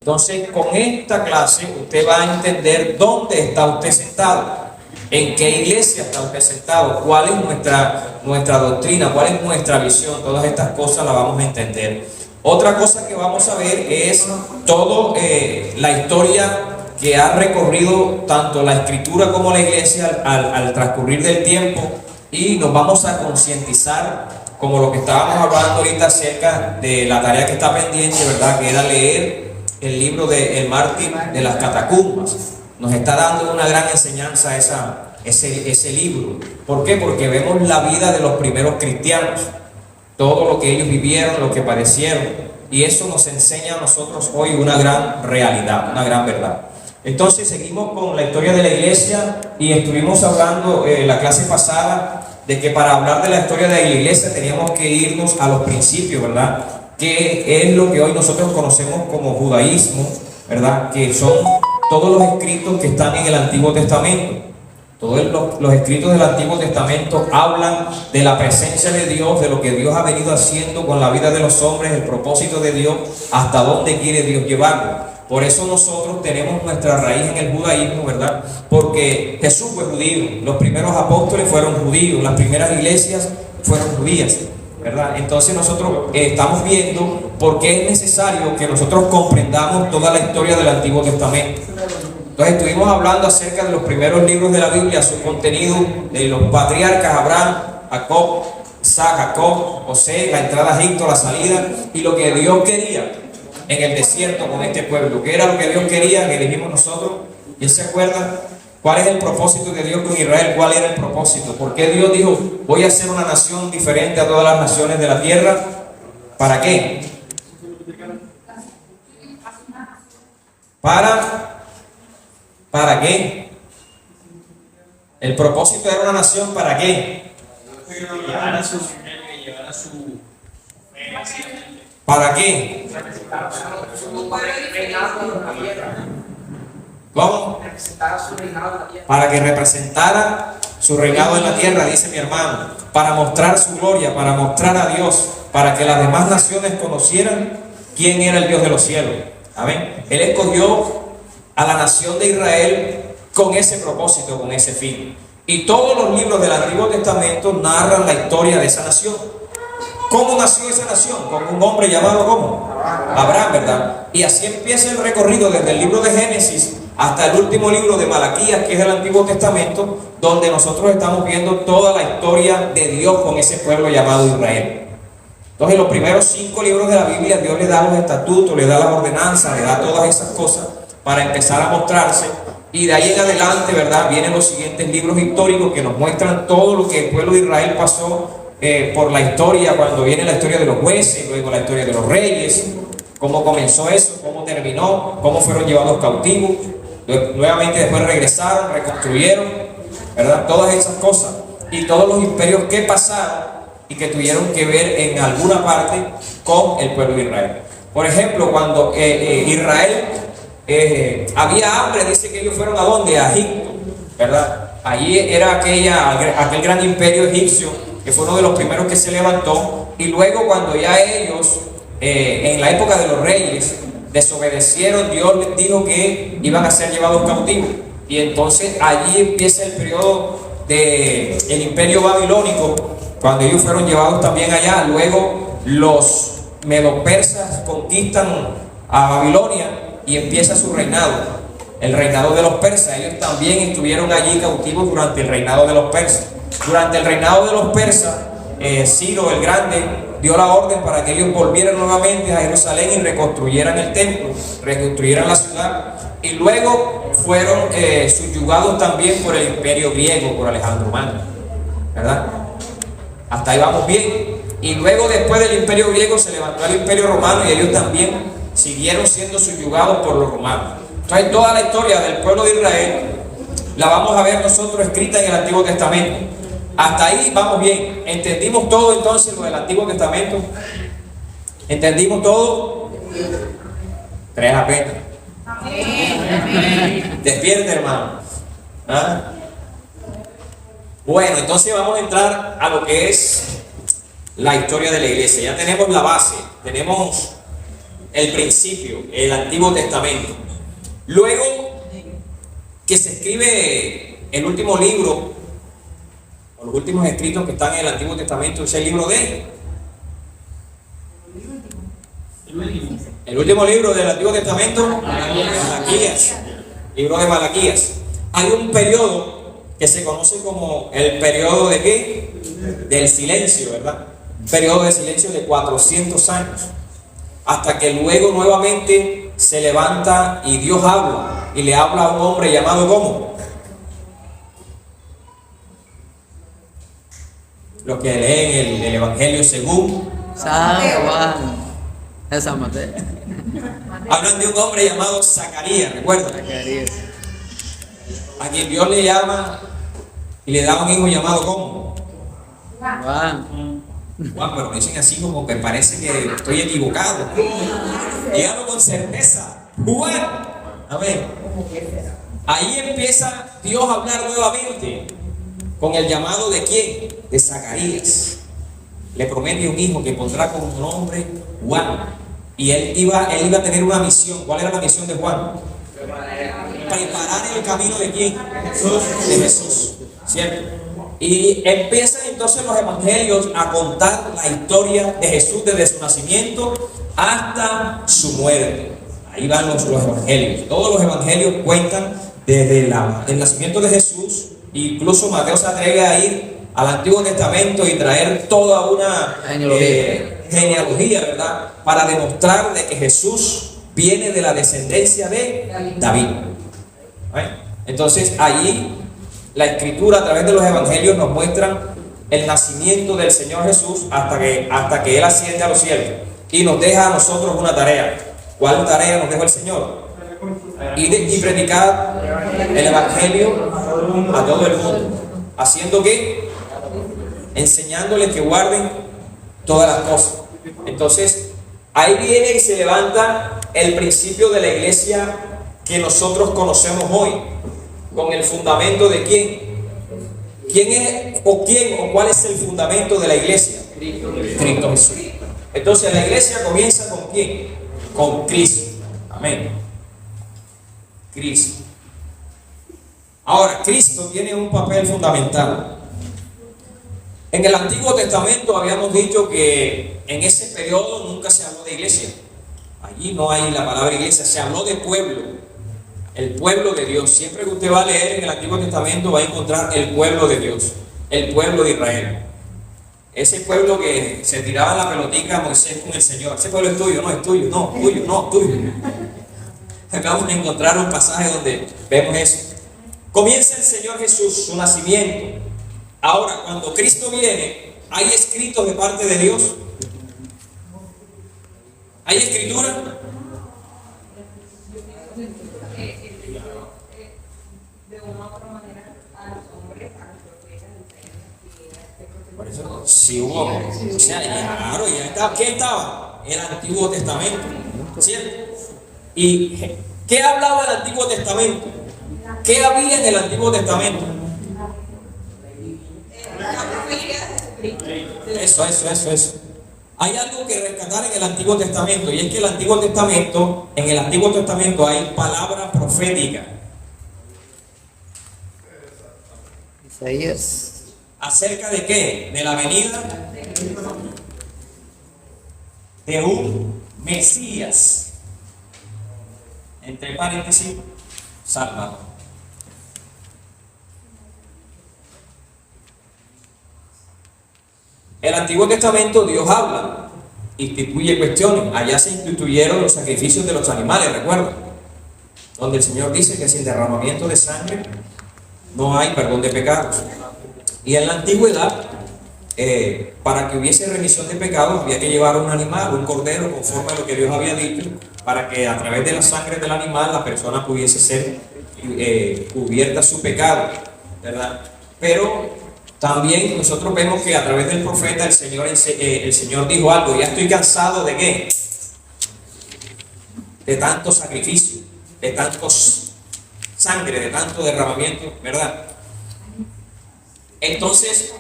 Entonces, con esta clase usted va a entender dónde está usted sentado, en qué iglesia está usted sentado, cuál es nuestra doctrina, cuál es nuestra visión. Todas estas cosas las vamos a entender. Otra cosa que vamos a ver es toda la historia que ha recorrido tanto la escritura como la iglesia al transcurrir del tiempo, y nos vamos a concientizar, como lo que estábamos hablando ahorita acerca de la tarea que está pendiente, ¿verdad? Que era leer el libro de El Mártir de las Catacumbas. Nos está dando una gran enseñanza ese libro. ¿Por qué? Porque vemos la vida de los primeros cristianos, todo lo que ellos vivieron, lo que padecieron, y eso nos enseña a nosotros hoy una gran realidad, una gran verdad. Entonces seguimos con la historia de la iglesia, y estuvimos hablando la clase pasada de que para hablar de la historia de la iglesia teníamos que irnos a los principios, ¿verdad? Que es lo que hoy nosotros conocemos como judaísmo, ¿verdad? Que son todos los escritos que están en el Antiguo Testamento. Todos los escritos del Antiguo Testamento hablan de la presencia de Dios, de lo que Dios ha venido haciendo con la vida de los hombres, el propósito de Dios, hasta dónde quiere Dios llevarlo. Por eso nosotros tenemos nuestra raíz en el judaísmo, ¿verdad? Porque Jesús fue judío, los primeros apóstoles fueron judíos, las primeras iglesias fueron judías, ¿verdad? Entonces nosotros estamos viendo por qué es necesario que nosotros comprendamos toda la historia del Antiguo Testamento. Entonces estuvimos hablando acerca de los primeros libros de la Biblia, su contenido, de los patriarcas Abraham, Jacob, Isaac, Jacob, José, la entrada a Egipto, la salida, y lo que Dios quería en el desierto con este pueblo. ¿Qué era lo que Dios quería? Que dijimos nosotros. ¿Y se acuerda? ¿Cuál es el propósito de Dios con Israel? ¿Cuál era el propósito? ¿Por qué Dios dijo, voy a hacer una nación diferente a todas las naciones de la tierra? ¿Para qué? ¿Para qué? El propósito era una nación, ¿para qué? ¿Para qué? ¿Cómo? Para que representara su reinado en la tierra, dice mi hermano, para mostrar su gloria, para mostrar a Dios, para que las demás naciones conocieran quién era el Dios de los cielos. Amén. Él escogió a la nación de Israel con ese propósito, con ese fin. Y todos los libros del Antiguo Testamento narran la historia de esa nación. ¿Cómo nació esa nación? Con un hombre llamado ¿cómo? Abraham, ¿verdad? Y así empieza el recorrido desde el libro de Génesis hasta el último libro de Malaquías, que es el Antiguo Testamento, donde nosotros estamos viendo toda la historia de Dios con ese pueblo llamado Israel. Entonces, los primeros 5 libros de la Biblia, Dios le da los estatutos, le da las ordenanzas, le da todas esas cosas para empezar a mostrarse. Y de ahí en adelante, ¿verdad?, vienen los siguientes libros históricos que nos muestran todo lo que el pueblo de Israel pasó por la historia, cuando viene la historia de los jueces, luego la historia de los reyes, cómo comenzó eso, cómo terminó, cómo fueron llevados cautivos, nuevamente después regresaron, reconstruyeron, ¿verdad? Todas esas cosas y todos los imperios que pasaron y que tuvieron que ver en alguna parte con el pueblo de Israel. Por ejemplo, cuando Israel había hambre, dice que ellos fueron ¿a dónde? A Egipto, ¿verdad? Allí era aquel gran imperio egipcio, que fue uno de los primeros que se levantó, y luego cuando ya ellos, en la época de los reyes, desobedecieron, Dios les dijo que iban a ser llevados cautivos, y entonces allí empieza el periodo del imperio babilónico, cuando ellos fueron llevados también allá. Luego los medo-persas conquistan a Babilonia y empieza su reinado, el reinado de los persas. Ellos también estuvieron allí cautivos durante el reinado de los persas. Durante el reinado de los persas, Ciro el Grande dio la orden para que ellos volvieran nuevamente a Jerusalén y reconstruyeran el templo, reconstruyeran la ciudad, y luego fueron subyugados también por el imperio griego, por Alejandro Magno, ¿verdad? Hasta ahí vamos bien. Y luego, después del imperio griego, se levantó el imperio romano, y ellos también siguieron siendo subyugados por los romanos. Entonces, toda la historia del pueblo de Israel la vamos a ver nosotros escrita en el Antiguo Testamento. Hasta ahí vamos bien. ¿Entendimos todo entonces lo del Antiguo Testamento? ¿Entendimos todo? 3 apenas. Despierte, hermano. ¿Ah? Bueno, entonces vamos a entrar a lo que es la historia de la iglesia. Ya tenemos la base, tenemos el principio, el Antiguo Testamento. Luego que se escribe el último libro, o los últimos escritos que están en el Antiguo Testamento, es el libro de... El último libro del Antiguo Testamento, Malaquías, libro de Malaquías. Hay un periodo que se conoce como el periodo de ¿qué? Del silencio, ¿verdad? Un periodo de silencio de 400 años, hasta que luego nuevamente se levanta y Dios habla, y le habla a un hombre llamado ¿cómo? Los que leen el Evangelio según San Juan. Esa materia. hablan de un hombre llamado Zacarías, ¿recuerdan? Zacarías. A quien Dios le llama y le da un hijo llamado ¿cómo? Juan. Juan, pero dicen así como que parece que estoy equivocado. Dígalo con certeza. Juan. Amén. Ahí empieza Dios a hablar nuevamente con el llamado de ¿quién? De Zacarías. Le promete un hijo que pondrá como nombre Juan. Y él iba a tener una misión. ¿Cuál era la misión de Juan? Preparar el camino de ¿quién? De Jesús. ¿Cierto? Y empiezan entonces los evangelios a contar la historia de Jesús desde su nacimiento hasta su muerte. Ahí van los evangelios. Todos los evangelios cuentan desde el nacimiento de Jesús. Incluso Mateo se atreve a ir al Antiguo Testamento y traer toda una genealogía, ¿verdad? Para demostrar de que Jesús viene de la descendencia de David. Entonces allí la Escritura a través de los evangelios nos muestra el nacimiento del Señor Jesús hasta que Él asciende a los cielos y nos deja a nosotros una tarea. ¿Cuál tarea nos dejó el Señor? Ir y predicar el evangelio a todo el mundo. ¿Haciendo qué? Enseñándoles que guarden todas las cosas. Entonces ahí viene y se levanta el principio de la iglesia que nosotros conocemos hoy, con el fundamento de quién. ¿Quién es o cuál es el fundamento de la iglesia? Cristo Jesús. Entonces la iglesia comienza con quién? Con Cristo. Amén. Cristo. Ahora, Cristo tiene un papel fundamental. En el Antiguo Testamento habíamos dicho que en ese periodo nunca se habló de iglesia. Allí no hay la palabra iglesia, se habló de pueblo. El pueblo de Dios. Siempre que usted va a leer en el Antiguo Testamento va a encontrar el pueblo de Dios, el pueblo de Israel. Ese pueblo que se tiraba la pelotica a Moisés con el Señor. Ese pueblo es tuyo, no es tuyo, no, tuyo, no, tuyo. Acabamos de encontrar un pasaje donde vemos eso. Comienza el Señor Jesús, su nacimiento. Ahora, cuando Cristo viene, ¿hay escritos de parte de Dios? ¿Hay escritura? Por eso, si hubo, o sea, claro, ya estaba, ¿qué estaba? El Antiguo Testamento, ¿cierto? ¿Y qué hablaba el Antiguo Testamento? ¿Qué había en el Antiguo Testamento? Eso. Hay algo que rescatar en el Antiguo Testamento, y es que en el Antiguo Testamento hay palabra profética. Isaías. ¿Acerca de qué? De la venida de un Mesías. Entre paréntesis, Salvador. El Antiguo Testamento Dios habla, instituye cuestiones. Allá se instituyeron los sacrificios de los animales, ¿recuerdan? Donde el Señor dice que sin derramamiento de sangre no hay perdón de pecados. Y en la antigüedad, para que hubiese remisión de pecados, había que llevar un animal, un cordero, conforme a lo que Dios había dicho, para que a través de la sangre del animal la persona pudiese ser cubierta su pecado, ¿verdad? Pero también nosotros vemos que a través del profeta el Señor dijo algo: ya estoy cansado de ¿qué? De tanto sacrificio, de tantos sangre, de tanto derramamiento, ¿verdad? Entonces,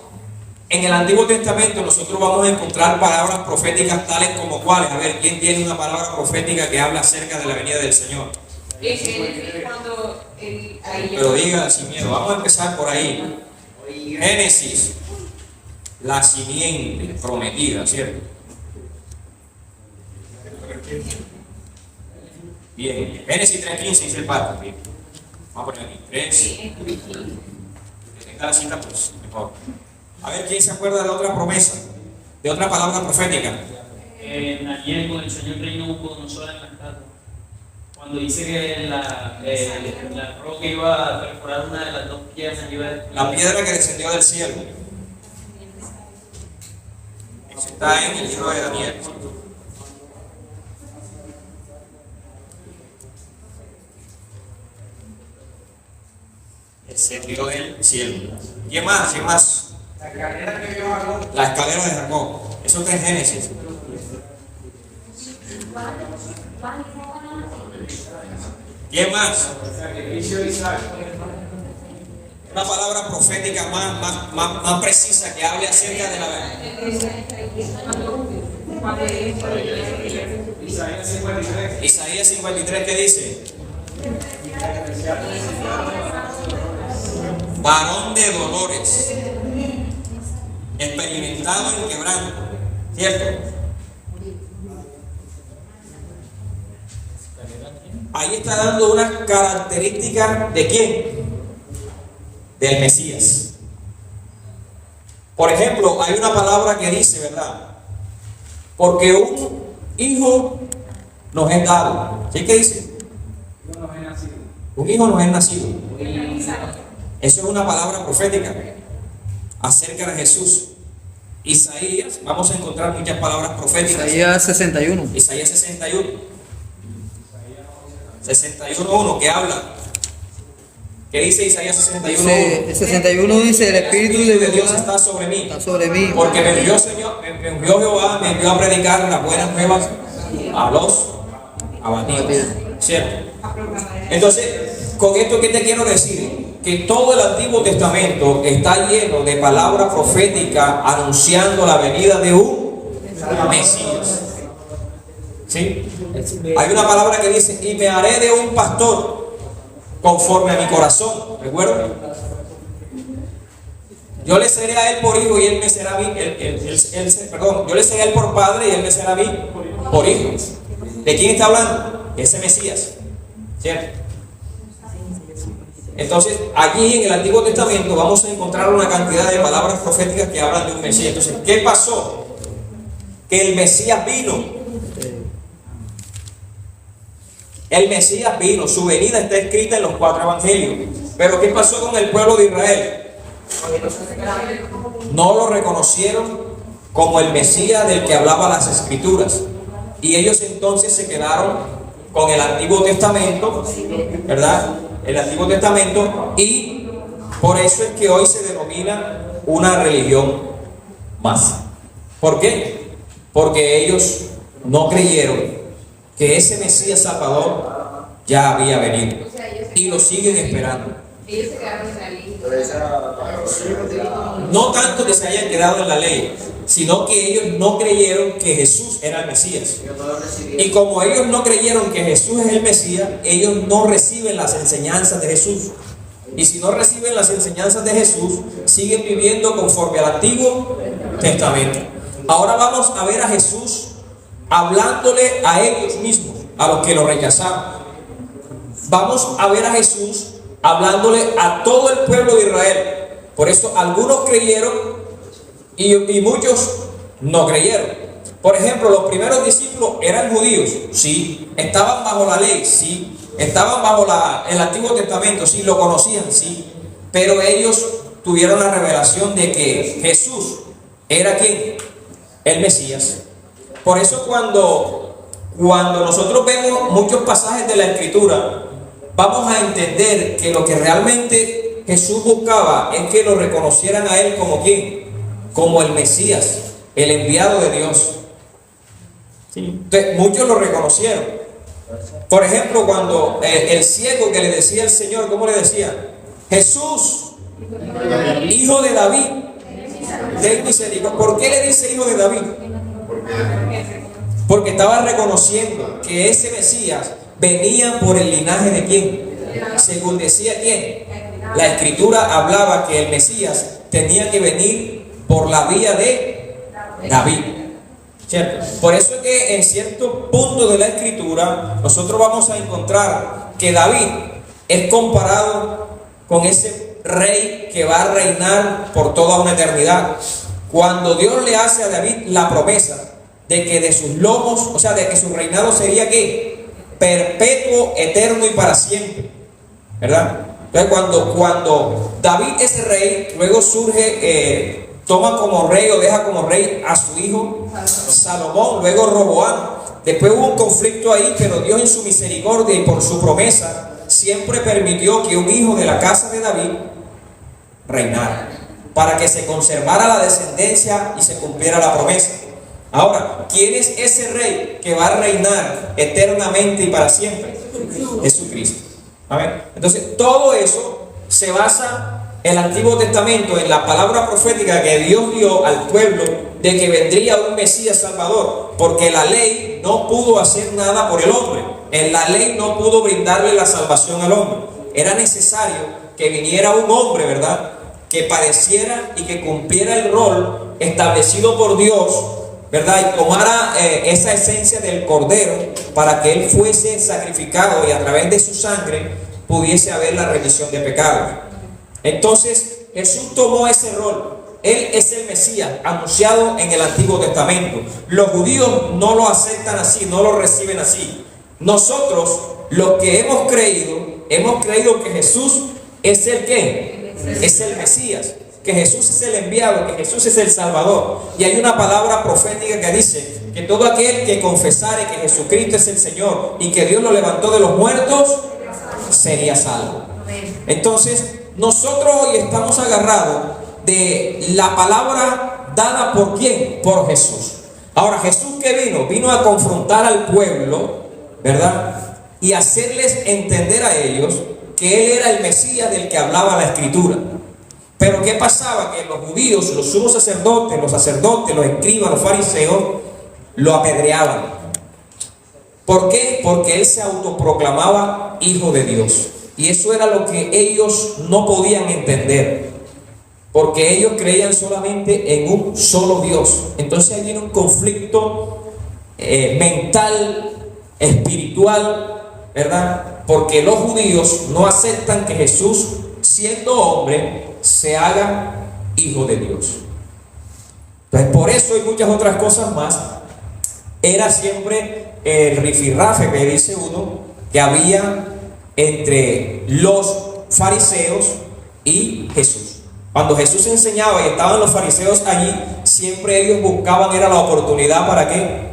En el Antiguo Testamento nosotros vamos a encontrar palabras proféticas tales como cuáles. A ver, ¿quién tiene una palabra profética que habla acerca de la venida del Señor? Pero diga sin miedo, vamos a empezar por ahí. Génesis, la simiente prometida, ¿cierto? Bien, Génesis 3:15 dice el padre. Bien. Vamos a poner aquí 3. Que tenga la cita, pues mejor. A ver, ¿quién se acuerda de otra promesa? De otra palabra profética. Daniel con el Señor reino Nabucodonosor en la estatua. Cuando dice que la roca iba a perforar una de las dos piedras, la piedra que descendió del cielo. Eso está en el libro de Daniel. Descendió del cielo. ¿Quién más? ¿Quién más? La escalera que vio Jacob. La escalera de Jacob. Eso está en Génesis. ¿Quién más? El sacrificio de Isaac. Una palabra profética más precisa que hable acerca de la verdad. Isaías 53. Isaías 53, ¿qué dice? Varón de dolores, experimentado en quebranto, ¿cierto? Ahí está dando una característica de quién? Del Mesías. Por ejemplo, hay una palabra que dice, ¿verdad? Porque un hijo nos es dado. ¿Sí que dice? No nos he nacido. Un hijo nos es nacido. Eso es una palabra profética acerca de Jesús. Isaías, vamos a encontrar muchas palabras proféticas. Isaías 61. Isaías 61. 61:1 que habla. ¿Qué dice Isaías 61:1? El 61 dice: el Espíritu de Dios Jehová está sobre mí. está sobre mí. Porque me envió Jehová, me envió a predicar las buenas nuevas a los abatidos. ¿Cierto? Entonces, con esto, ¿qué te quiero decir? Que todo el Antiguo Testamento está lleno de palabras proféticas anunciando la venida de un Mesías. ¿Sí? Hay una palabra que dice: y me haré de un pastor conforme a mi corazón. ¿Recuerdan? Yo le seré a él por hijo y él me será a mí. Yo le seré a él por padre y él me será a mí por hijo. ¿De quién está hablando? Ese Mesías. ¿Cierto? Entonces, allí en el Antiguo Testamento vamos a encontrar una cantidad de palabras proféticas que hablan de un Mesías. Entonces, ¿qué pasó? Que el Mesías vino. El Mesías vino. Su venida está escrita en los 4 evangelios. Pero ¿qué pasó con el pueblo de Israel? No lo reconocieron como el Mesías del que hablaba las Escrituras. Y ellos entonces se quedaron con el Antiguo Testamento, ¿verdad? El Antiguo Testamento, y por eso es que hoy se denomina una religión más. ¿Por qué? Porque ellos no creyeron que ese Mesías Salvador ya había venido y lo siguen esperando. Ellos se quedaron en la ley. No tanto que se hayan quedado en la ley, sino que ellos no creyeron que Jesús era el Mesías. Y como ellos no creyeron que Jesús es el Mesías, ellos no reciben las enseñanzas de Jesús. Y si no reciben las enseñanzas de Jesús, siguen viviendo conforme al Antiguo Testamento. Ahora vamos a ver a Jesús hablándole a ellos mismos, a los que lo rechazaron. Vamos a ver a Jesús hablándole a todo el pueblo de Israel. Por eso algunos creyeron y muchos no creyeron. Por ejemplo, los primeros discípulos eran judíos, sí. Estaban bajo la ley, sí. Estaban bajo el Antiguo Testamento, sí. Lo conocían, sí. Pero ellos tuvieron la revelación de que Jesús era ¿quién? El Mesías. Por eso cuando nosotros vemos muchos pasajes de la Escritura, vamos a entender que lo que realmente Jesús buscaba es que lo reconocieran a Él como ¿quién? Como el Mesías, el enviado de Dios. Entonces, muchos lo reconocieron. Por ejemplo, cuando el ciego que le decía al Señor, ¿cómo le decía? Jesús, hijo de David, Ten misericordia. ¿Por qué le dice hijo de David? Porque estaba reconociendo que ese Mesías venía por el linaje de quién. Según decía quién. La Escritura hablaba que el Mesías tenía que venir por la vía de David. ¿Cierto? Por eso es que en cierto punto de la Escritura nosotros vamos a encontrar que David es comparado con ese rey que va a reinar por toda una eternidad. Cuando Dios le hace a David la promesa de que de sus lomos, o sea, de que su reinado sería ¿qué? Perpetuo, eterno y para siempre, ¿verdad? Entonces cuando David es rey, luego surge, toma como rey o deja como rey a su hijo Salomón, luego Roboam. Después hubo un conflicto ahí, pero Dios en su misericordia y por su promesa siempre permitió que un hijo de la casa de David reinara, para que se conservara la descendencia y se cumpliera la promesa. Ahora, ¿quién es ese rey que va a reinar eternamente y para siempre? Jesucristo. Amén. Entonces, todo eso se basa en el Antiguo Testamento, en la palabra profética que Dios dio al pueblo de que vendría un Mesías Salvador, porque la ley no pudo hacer nada por el hombre. En la ley no pudo brindarle la salvación al hombre. Era necesario que viniera un hombre, ¿verdad?, que padeciera y que cumpliera el rol establecido por Dios, ¿verdad?, y tomara esa esencia del cordero para que él fuese sacrificado y a través de su sangre pudiese haber la remisión de pecados. Entonces Jesús tomó ese rol. Él es el Mesías anunciado en el Antiguo Testamento. Los judíos no lo aceptan así, no lo reciben así. Nosotros, los que hemos creído que Jesús es el ¿qué? Es el Mesías, que Jesús es el enviado, que Jesús es el Salvador. Y hay una palabra profética que dice que todo aquel que confesare que Jesucristo es el Señor y que Dios lo levantó de los muertos, sería salvo. Entonces, nosotros hoy estamos agarrados de la palabra dada por ¿quién? Por Jesús. Ahora, Jesús que vino a confrontar al pueblo, ¿verdad?, y hacerles entender a ellos que Él era el Mesías del que hablaba la Escritura. Pero ¿qué pasaba? Que los judíos, los sumos sacerdotes, los escribas, los fariseos, lo apedreaban. ¿Por qué? Porque Él se autoproclamaba Hijo de Dios. Y eso era lo que ellos no podían entender, porque ellos creían solamente en un solo Dios. Entonces ahí viene un conflicto mental, espiritual, ¿verdad? Porque los judíos no aceptan que Jesús, siendo hombre, se haga Hijo de Dios. Entonces, por eso y muchas otras cosas más, era siempre el rifirrafe que dice uno que había entre los fariseos y Jesús. Cuando Jesús enseñaba y estaban los fariseos allí, siempre ellos buscaban era la oportunidad ¿para qué?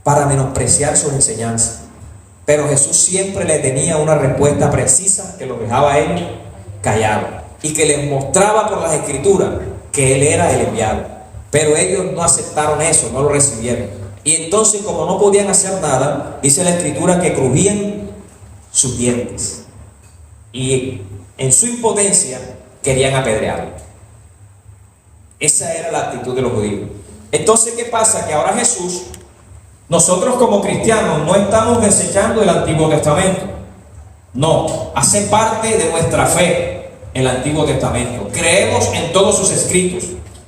Para menospreciar sus enseñanzas. Pero Jesús siempre le tenía una respuesta precisa que los dejaba a ellos callados y que les mostraba por las Escrituras que Él era el enviado. Pero ellos no aceptaron eso, no lo recibieron. Y entonces, como no podían hacer nada, dice la Escritura que crujían sus dientes y en su impotencia querían apedrearlo. Esa era la actitud de los judíos. Entonces, ¿qué pasa? Que ahora Jesús, nosotros como cristianos no estamos desechando el Antiguo Testamento. No, hace parte de nuestra fe el Antiguo Testamento. Creemos en todos sus escritos,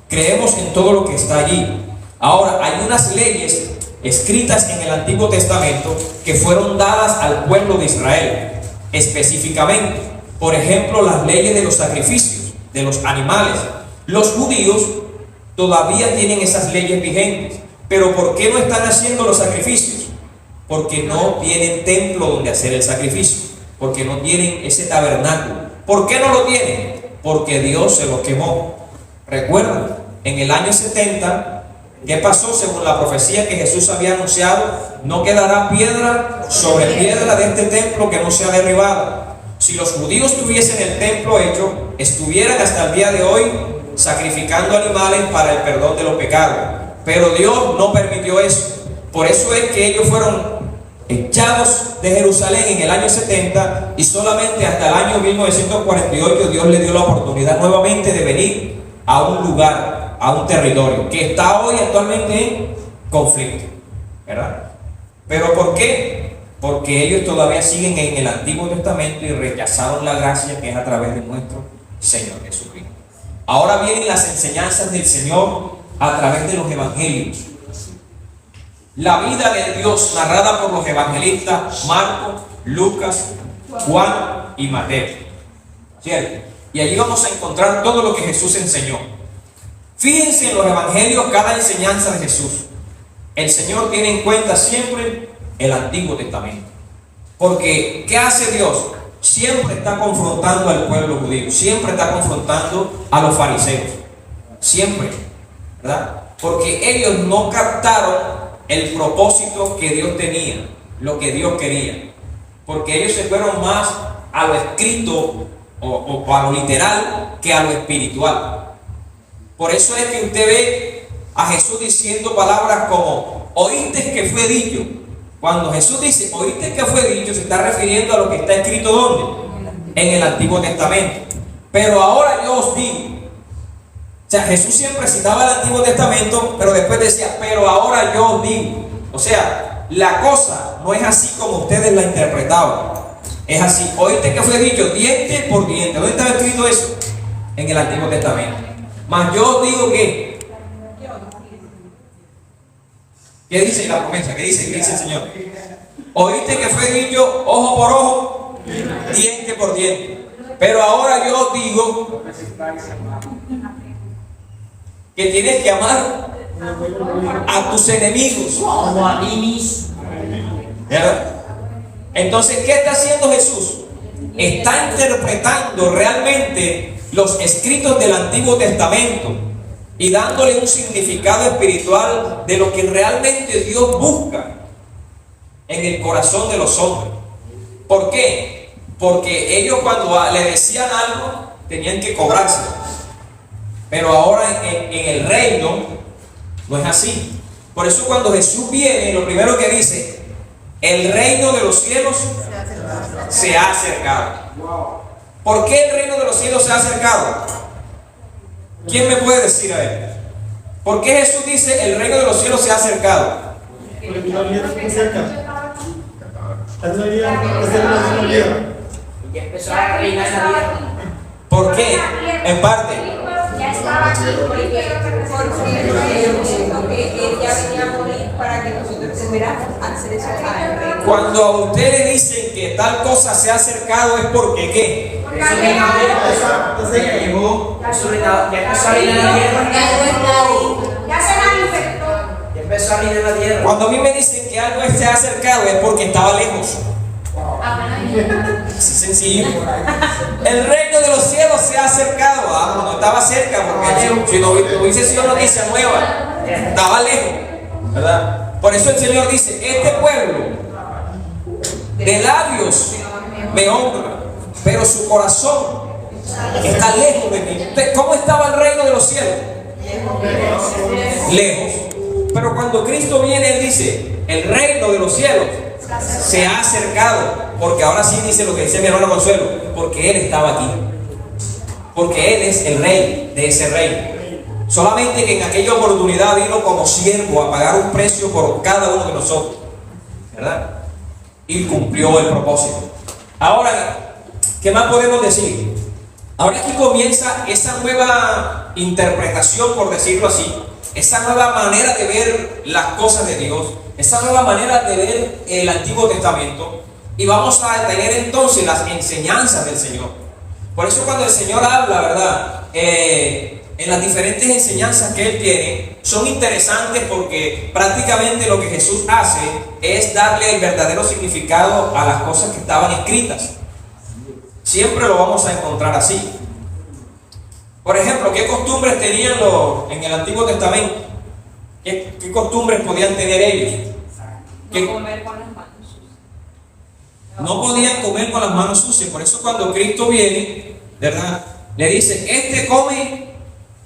creemos en todo lo que está allí. Ahora, hay unas leyes escritas en el Antiguo Testamento que fueron dadas al pueblo de Israel específicamente. Por ejemplo, las leyes de los sacrificios de los animales. Los judíos todavía tienen esas leyes vigentes. Pero ¿por qué no están haciendo los sacrificios? Porque no tienen templo donde hacer el sacrificio, porque no tienen ese tabernáculo. ¿Por qué no lo tienen? Porque Dios se los quemó. Recuerdan, en el año 70, ¿qué pasó? Según la profecía que Jesús había anunciado, no quedará piedra sobre piedra de este templo que no sea derribado. Si los judíos tuviesen el templo hecho, estuvieran hasta el día de hoy sacrificando animales para el perdón de los pecados. Pero Dios no permitió eso. Por eso es que ellos fueron echados de Jerusalén en el año 70 y solamente hasta el año 1948 Dios les dio la oportunidad nuevamente de venir a un lugar, a un territorio que está hoy actualmente en conflicto, ¿verdad? ¿Pero por qué? Porque ellos todavía siguen en el Antiguo Testamento y rechazaron la gracia que es a través de nuestro Señor Jesucristo. Ahora vienen las enseñanzas del Señor a través de los evangelios. La vida de Dios narrada por los evangelistas Marcos, Lucas, Juan y Mateo, ¿cierto? Y allí vamos a encontrar todo lo que Jesús enseñó. Fíjense en los evangelios cada enseñanza de Jesús. El Señor tiene en cuenta siempre el Antiguo Testamento. Porque, ¿qué hace Dios? Siempre está confrontando al pueblo judío, siempre está confrontando a los fariseos, siempre, ¿verdad? Porque ellos no captaron el propósito que Dios tenía, lo que Dios quería, porque ellos se fueron más a lo escrito o a lo literal que a lo espiritual. Por eso es que usted ve a Jesús diciendo palabras como oíste que fue dicho. Cuando Jesús dice oíste que fue dicho, se está refiriendo a lo que está escrito ¿dónde? En el Antiguo Testamento. Pero ahora yo os digo. O sea, Jesús siempre citaba el Antiguo Testamento, pero después decía, pero ahora yo os digo. O sea, la cosa no es así como ustedes la interpretaban. Es así, oíste que fue dicho diente por diente. ¿Dónde estaba escrito eso? En el Antiguo Testamento. Mas yo os digo que ¿qué dice la promesa? ¿Qué dice? ¿Qué dice el Señor? Oíste que fue dicho ojo por ojo, diente por diente. Pero ahora yo os digo que tienes que amar a tus enemigos como a ti mismo. ¿Verdad? Entonces, ¿qué está haciendo Jesús? Está interpretando realmente los escritos del Antiguo Testamento y dándole un significado espiritual de lo que realmente Dios busca en el corazón de los hombres. ¿Por qué? Porque ellos cuando le decían algo tenían que cobrárselo. Pero ahora en el reino no es así. Por eso cuando Jesús viene, lo primero que dice, el reino de los cielos se ha acercado. ¿Por qué el reino de los cielos se ha acercado? ¿Quién me puede decir a él? ¿Por qué Jesús dice el reino de los cielos se ha acercado? ¿Por qué? En parte. Ya estaba aquí porque él ya venía a morir para que nosotros tuviéramos acceso al reino. Cuando a usted le dicen que tal cosa se ha acercado es porque ¿qué? Ya llegó, ya empezó a venir a la tierra. Ya se manifestó. Ya empezó a venir a la tierra. Cuando a mí me dicen que algo se ha acercado es porque estaba lejos. Así sencillo. El reino de los cielos se ha acercado. No estaba cerca, porque si no hubiese sido noticia nueva, estaba lejos, ¿verdad? Por eso el Señor dice, este pueblo de labios me honra, pero su corazón está lejos de mí. ¿Cómo estaba el reino de los cielos? Lejos. Pero cuando Cristo viene, Él dice, el reino de los cielos se ha acercado. Porque ahora sí dice lo que dice mi hermano Consuelo, porque Él estaba aquí. Porque Él es el rey de ese reino. Solamente que en aquella oportunidad vino como siervo a pagar un precio por cada uno de nosotros, ¿verdad? Y cumplió el propósito. Ahora, ¿qué más podemos decir? Ahora aquí comienza esa nueva interpretación, por decirlo así, esa nueva manera de ver las cosas de Dios, esa nueva manera de ver el Antiguo Testamento, y vamos a tener entonces las enseñanzas del Señor. Por eso cuando el Señor habla, ¿verdad? En las diferentes enseñanzas que Él tiene, son interesantes porque prácticamente lo que Jesús hace es darle el verdadero significado a las cosas que estaban escritas. Siempre lo vamos a encontrar así. Por ejemplo, ¿qué costumbres tenían en el Antiguo Testamento? ¿Qué costumbres podían tener ellos? No comer con las manos sucias. No podían comer con las manos sucias. Por eso cuando Cristo viene, ¿verdad? Le dice, este come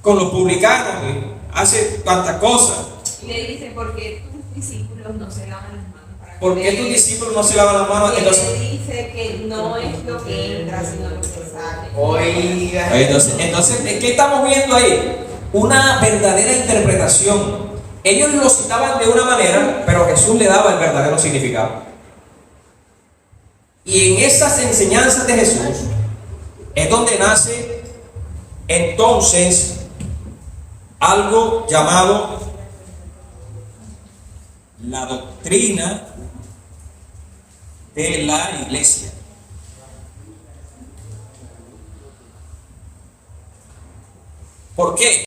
con los publicanos, hace tantas cosas. Y le dice, porque tus discípulos no se lavan las manos para ¿Por qué tus discípulos no se lavan las manos? Y él Entonces, dice que no es lo que entra, sino lo que sale. Oiga. entonces, ¿qué estamos viendo ahí? Una verdadera interpretación. Ellos lo citaban de una manera, pero Jesús le daba el verdadero significado. Y en esas enseñanzas de Jesús es donde nace entonces algo llamado la doctrina de la iglesia. ¿Por qué?